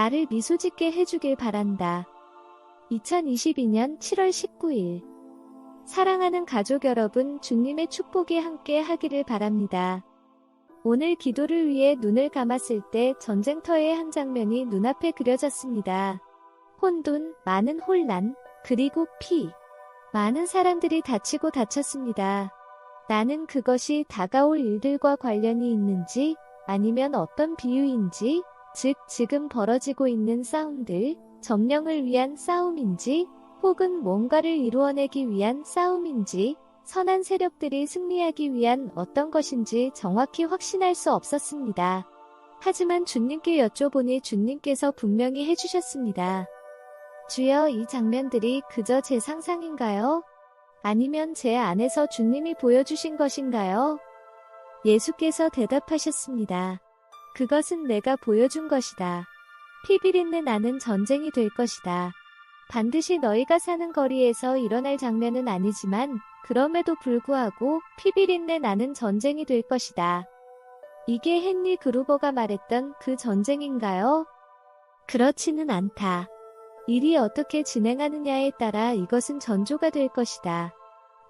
나를 미소 짓게 해주길 바란다. 2022년 7월 19일. 사랑하는 가족 여러분, 주님의 축복이 함께 하기를 바랍니다. 오늘 기도를 위해 눈을 감았을 때 전쟁터의 한 장면이 눈앞에 그려졌습니다. 혼돈, 많은 혼란, 그리고 피. 많은 사람들이 다치고 다쳤습니다. 나는 그것이 다가올 일들과 관련이 있는지, 아니면 어떤 비유인지, 즉 지금 벌어지고 있는 싸움들, 점령을 위한 싸움인지, 혹은 뭔가를 이루어내기 위한 싸움인지, 선한 세력들이 승리하기 위한 어떤 것인지 정확히 확신할 수 없었습니다. 하지만 주님께 여쭤보니 주님께서 분명히 해주셨습니다. 주여, 이 장면들이 그저 제 상상인가요? 아니면 제 안에서 주님이 보여주신 것인가요? 예수께서 대답하셨습니다. 그것은 내가 보여준 것이다. 피 비린내 나는 전쟁이 될 것이다. 반드시 너희가 사는 거리에서 일어날 장면은 아니지만 그럼에도 불구하고 피 비린내 나는 전쟁이 될 것이다. 이게 헨리 그루버가 말했던 그 전쟁인가요? 그렇지는 않다. 일이 어떻게 진행하느냐에 따라 이것은 전조가 될 것이다.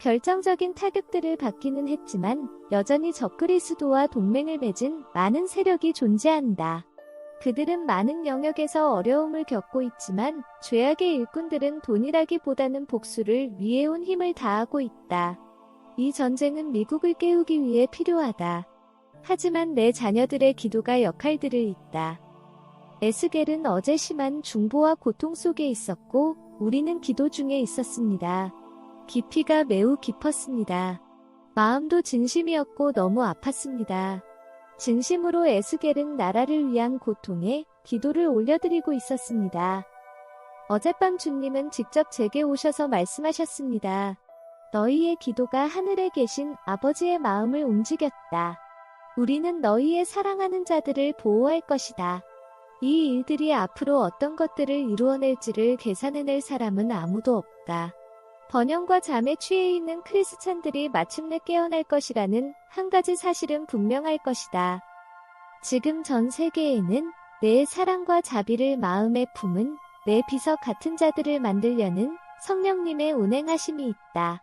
결정적인 타격들을 받기는 했지만 여전히 적그리스도와 동맹을 맺은 많은 세력이 존재한다. 그들은 많은 영역에서 어려움을 겪고 있지만 죄악의 일꾼들은 돈이라기보다는 복수를 위해온 힘을 다하고 있다. 이 전쟁은 미국을 깨우기 위해 필요하다. 하지만 내 자녀들의 기도가 역할들을 잇다. 에스겔은 어제 심한 중보와 고통 속에 있었고 우리는 기도 중에 있었습니다. 깊이가 매우 깊었습니다. 마음도 진심이었고 너무 아팠습니다. 진심으로 에스겔은 나라를 위한 고통에 기도를 올려드리고 있었습니다. 어젯밤 주님은 직접 제게 오셔서 말씀하셨습니다. 너희의 기도가 하늘에 계신 아버지의 마음을 움직였다. 우리는 너희의 사랑하는 자들을 보호할 것이다. 이 일들이 앞으로 어떤 것들을 이루어낼지를 계산해낼 사람은 아무도 없다. 번영과 잠에 취해 있는 크리스찬들이 마침내 깨어날 것이라는 한 가지 사실은 분명할 것이다. 지금 전 세계에는 내 사랑과 자비를 마음에 품은 내 비석 같은 자들을 만들려는 성령님의 운행하심이 있다.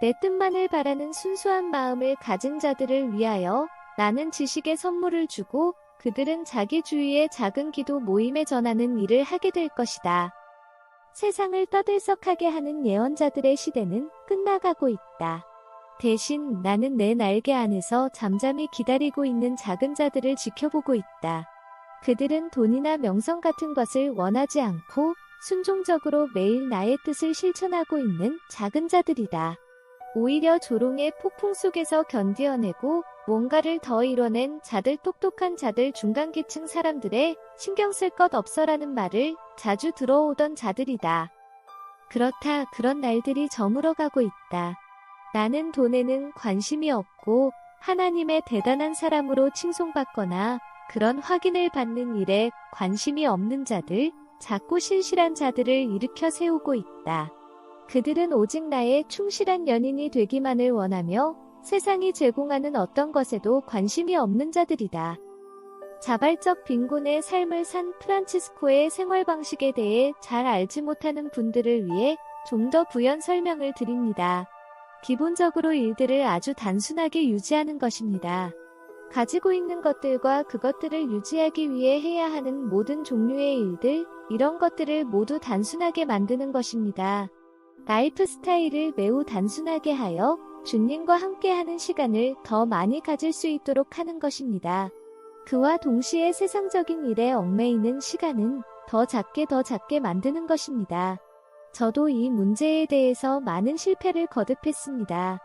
내 뜻만을 바라는 순수한 마음을 가진 자들을 위하여 나는 지식의 선물을 주고 그들은 자기 주위의 작은 기도 모임에 전하는 일을 하게 될 것이다. 세상을 떠들썩하게 하는 예언자들의 시대는 끝나가고 있다. 대신 나는 내 날개 안에서 잠잠히 기다리고 있는 작은 자들을 지켜보고 있다. 그들은 돈이나 명성 같은 것을 원하지 않고 순종적으로 매일 나의 뜻을 실천하고 있는 작은 자들이다. 오히려 조롱의 폭풍 속에서 견디어내고 뭔가를 더 이뤄낸 자들, 똑똑한 자들, 중간계층 사람들의 신경 쓸 것 없어라는 말을 자주 들어오던 자들이다. 그렇다, 그런 날들이 저물어가고 있다. 나는 돈에는 관심이 없고 하나님의 대단한 사람으로 칭송받거나 그런 확인을 받는 일에 관심이 없는 자들, 작고 신실한 자들을 일으켜 세우고 있다. 그들은 오직 나의 충실한 연인이 되기만을 원하며 세상이 제공하는 어떤 것에도 관심이 없는 자들이다. 자발적 빈곤의 삶을 산 프란치스코의 생활 방식에 대해 잘 알지 못하는 분들을 위해 좀 더 부연 설명을 드립니다. 기본적으로 일들을 아주 단순하게 유지하는 것입니다. 가지고 있는 것들과 그것들을 유지하기 위해 해야 하는 모든 종류의 일들, 이런 것들을 모두 단순하게 만드는 것입니다. 라이프 스타일을 매우 단순하게 하여 주님과 함께하는 시간을 더 많이 가질 수 있도록 하는 것입니다. 그와 동시에 세상적인 일에 얽매이는 시간은 더 작게 만드는 것입니다. 저도 이 문제에 대해서 많은 실패를 거듭했습니다.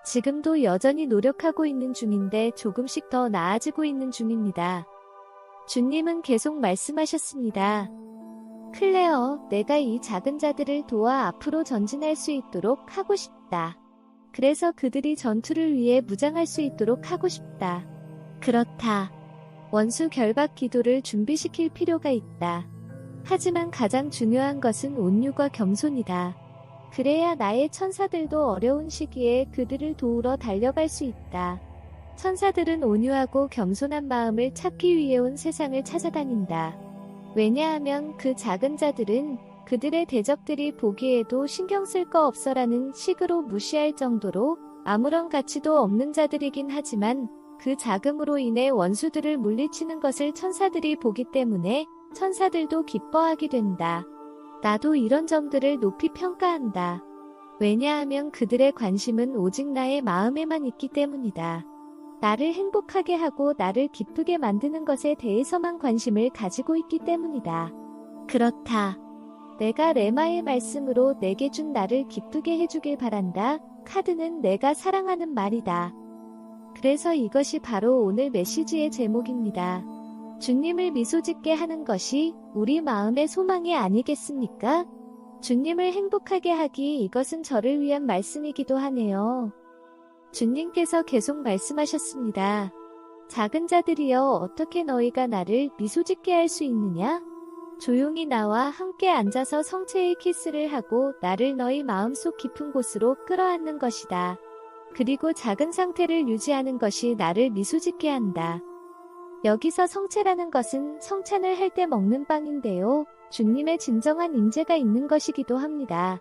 지금도 여전히 노력하고 있는 중인데 조금씩 더 나아지고 있는 중입니다. 주님은 계속 말씀하셨습니다. 클레어, 내가 이 작은 자들을 도와 앞으로 전진할 수 있도록 하고 싶다. 그래서 그들이 전투를 위해 무장할 수 있도록 하고 싶다. 그렇다. 원수 결박 기도를 준비시킬 필요가 있다. 하지만 가장 중요한 것은 온유와 겸손이다. 그래야 나의 천사들도 어려운 시기에 그들을 도우러 달려갈 수 있다. 천사들은 온유하고 겸손한 마음을 찾기 위해 온 세상을 찾아다닌다. 왜냐하면 그 작은 자들은 그들의 대적들이 보기에도 신경 쓸 거 없어라는 식으로 무시할 정도로 아무런 가치도 없는 자들이긴 하지만 그 자금으로 인해 원수들을 물리치는 것을 천사들이 보기 때문에 천사들도 기뻐하게 된다. 나도 이런 점들을 높이 평가한다. 왜냐하면 그들의 관심은 오직 나의 마음에만 있기 때문이다. 나를 행복하게 하고 나를 기쁘게 만드는 것에 대해서만 관심을 가지고 있기 때문이다. 그렇다. 내가 레마의 말씀으로 내게 준 나를 기쁘게 해주길 바란다. 카드는 내가 사랑하는 말이다. 그래서 이것이 바로 오늘 메시지의 제목입니다. 주님을 미소짓게 하는 것이 우리 마음의 소망이 아니겠습니까? 주님을 행복하게 하기, 이것은 저를 위한 말씀이기도 하네요. 주님께서 계속 말씀하셨습니다. 작은 자들이여, 어떻게 너희가 나를 미소짓게 할 수 있느냐? 조용히 나와 함께 앉아서 성체의 키스를 하고 나를 너희 마음속 깊은 곳으로 끌어안는 것이다. 그리고 작은 상태를 유지하는 것이 나를 미소짓게 한다. 여기서 성체라는 것은 성찬을 할 때 먹는 빵인데요. 주님의 진정한 임재가 있는 것이기도 합니다.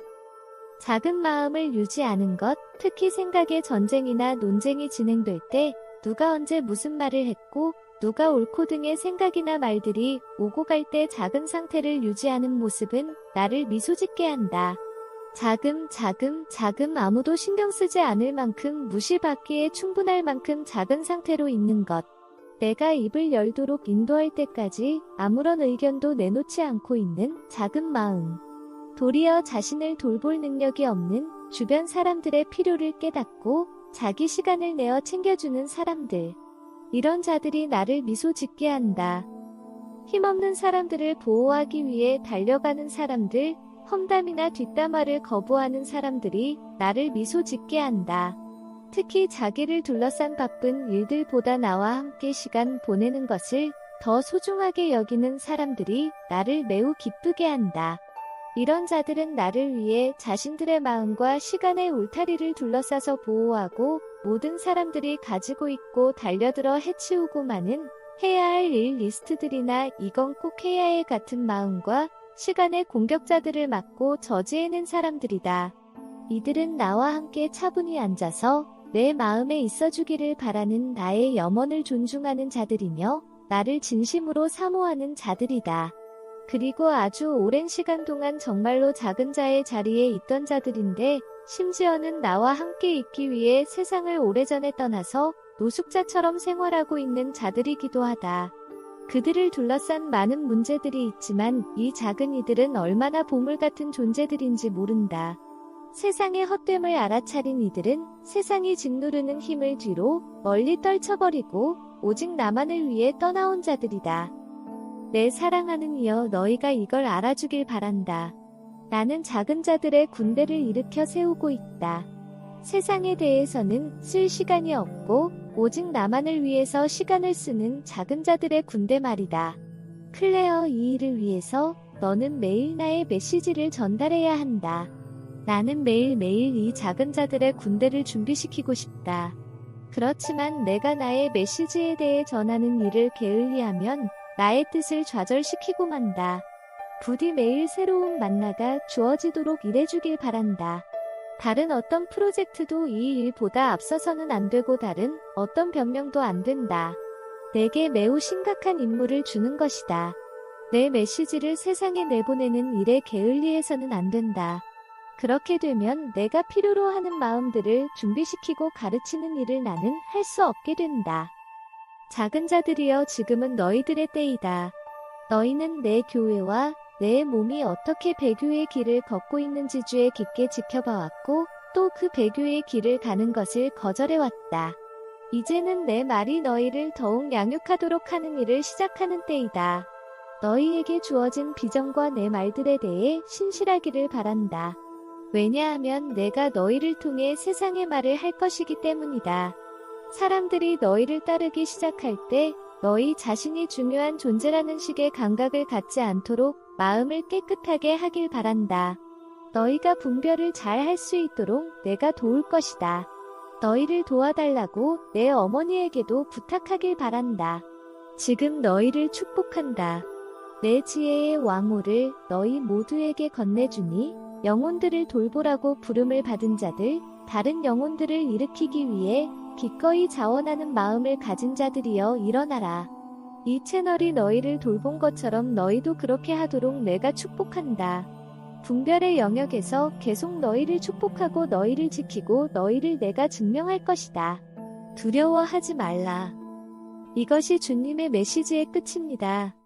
작은 마음을 유지하는 것, 특히 생각의 전쟁이나 논쟁이 진행될 때 누가 언제 무슨 말을 했고 누가 옳고 등의 생각이나 말들이 오고 갈 때 작은 상태를 유지하는 모습은 나를 미소짓게 한다. 자금 아무도 신경 쓰지 않을 만큼 무시받기에 충분할 만큼 작은 상태로 있는 것. 내가 입을 열도록 인도할 때까지 아무런 의견도 내놓지 않고 있는 작은 마음. 도리어 자신을 돌볼 능력이 없는 주변 사람들의 필요를 깨닫고 자기 시간을 내어 챙겨주는 사람들. 이런 자들이 나를 미소 짓게 한다. 힘없는 사람들을 보호하기 위해 달려가는 사람들, 험담이나 뒷담화를 거부하는 사람들이 나를 미소 짓게 한다. 특히 자기를 둘러싼 바쁜 일들보다 나와 함께 시간 보내는 것을 더 소중하게 여기는 사람들이 나를 매우 기쁘게 한다. 이런 자들은 나를 위해 자신들의 마음과 시간의 울타리를 둘러싸서 보호하고 모든 사람들이 가지고 있고 달려들어 해치우고 마는 해야 할 일 리스트들이나 이건 꼭 해야 해 같은 마음과 시간의 공격자들을 막고 저지해낸 사람들이다. 이들은 나와 함께 차분히 앉아서 내 마음에 있어주기를 바라는 나의 염원을 존중하는 자들이며 나를 진심으로 사모하는 자들이다. 그리고 아주 오랜 시간 동안 정말로 작은 자의 자리에 있던 자들인데 심지어는 나와 함께 있기 위해 세상을 오래전에 떠나서 노숙자처럼 생활하고 있는 자들이기도 하다. 그들을 둘러싼 많은 문제들이 있지만 이 작은 이들은 얼마나 보물 같은 존재들인지 모른다. 세상의 헛됨을 알아차린 이들은 세상이 짓누르는 힘을 뒤로 멀리 떨쳐버리고 오직 나만을 위해 떠나온 자들이다. 내 사랑하는 이여, 너희가 이걸 알아주길 바란다. 나는 작은 자들의 군대를 일으켜 세우고 있다. 세상에 대해서는 쓸 시간이 없고 오직 나만을 위해서 시간을 쓰는 작은 자들의 군대 말이다. 클레어, 이 일을 위해서 너는 매일 나의 메시지를 전달해야 한다. 나는 매일매일 이 작은 자들의 군대를 준비시키고 싶다. 그렇지만 내가 나의 메시지에 대해 전하는 일을 게을리하면 나의 뜻을 좌절시키고 만다. 부디 매일 새로운 만나가 주어지도록 일해주길 바란다. 다른 어떤 프로젝트도 이 일보다 앞서서는 안 되고 다른 어떤 변명도 안 된다. 내게 매우 심각한 임무를 주는 것이다. 내 메시지를 세상에 내보내는 일에 게을리해서는 안 된다. 그렇게 되면 내가 필요로 하는 마음들을 준비시키고 가르치는 일을 나는 할 수 없게 된다. 작은 자들이여, 지금은 너희들의 때이다. 너희는 내 교회와 내 몸이 어떻게 배교의 길을 걷고 있는지 주에 깊게 지켜봐왔고 또 그 배교의 길을 가는 것을 거절해왔다. 이제는 내 말이 너희를 더욱 양육하도록 하는 일을 시작하는 때이다. 너희에게 주어진 비전과 내 말들에 대해 신실하기를 바란다. 왜냐하면 내가 너희를 통해 세상의 말을 할 것이기 때문이다. 사람들이 너희를 따르기 시작할 때 너희 자신이 중요한 존재라는 식의 감각을 갖지 않도록 마음을 깨끗하게 하길 바란다. 너희가 분별을 잘 할 수 있도록 내가 도울 것이다. 너희를 도와달라고 내 어머니에게도 부탁하길 바란다. 지금 너희를 축복한다. 내 지혜의 왕호를 너희 모두에게 건네주니 영혼들을 돌보라고 부름을 받은 자들, 다른 영혼들을 일으키기 위해 기꺼이 자원하는 마음을 가진 자들이여 일어나라. 이 채널이 너희를 돌본 것처럼 너희도 그렇게 하도록 내가 축복한다. 분별의 영역에서 계속 너희를 축복하고 너희를 지키고 너희를 내가 증명할 것이다. 두려워하지 말라. 이것이 주님의 메시지의 끝입니다.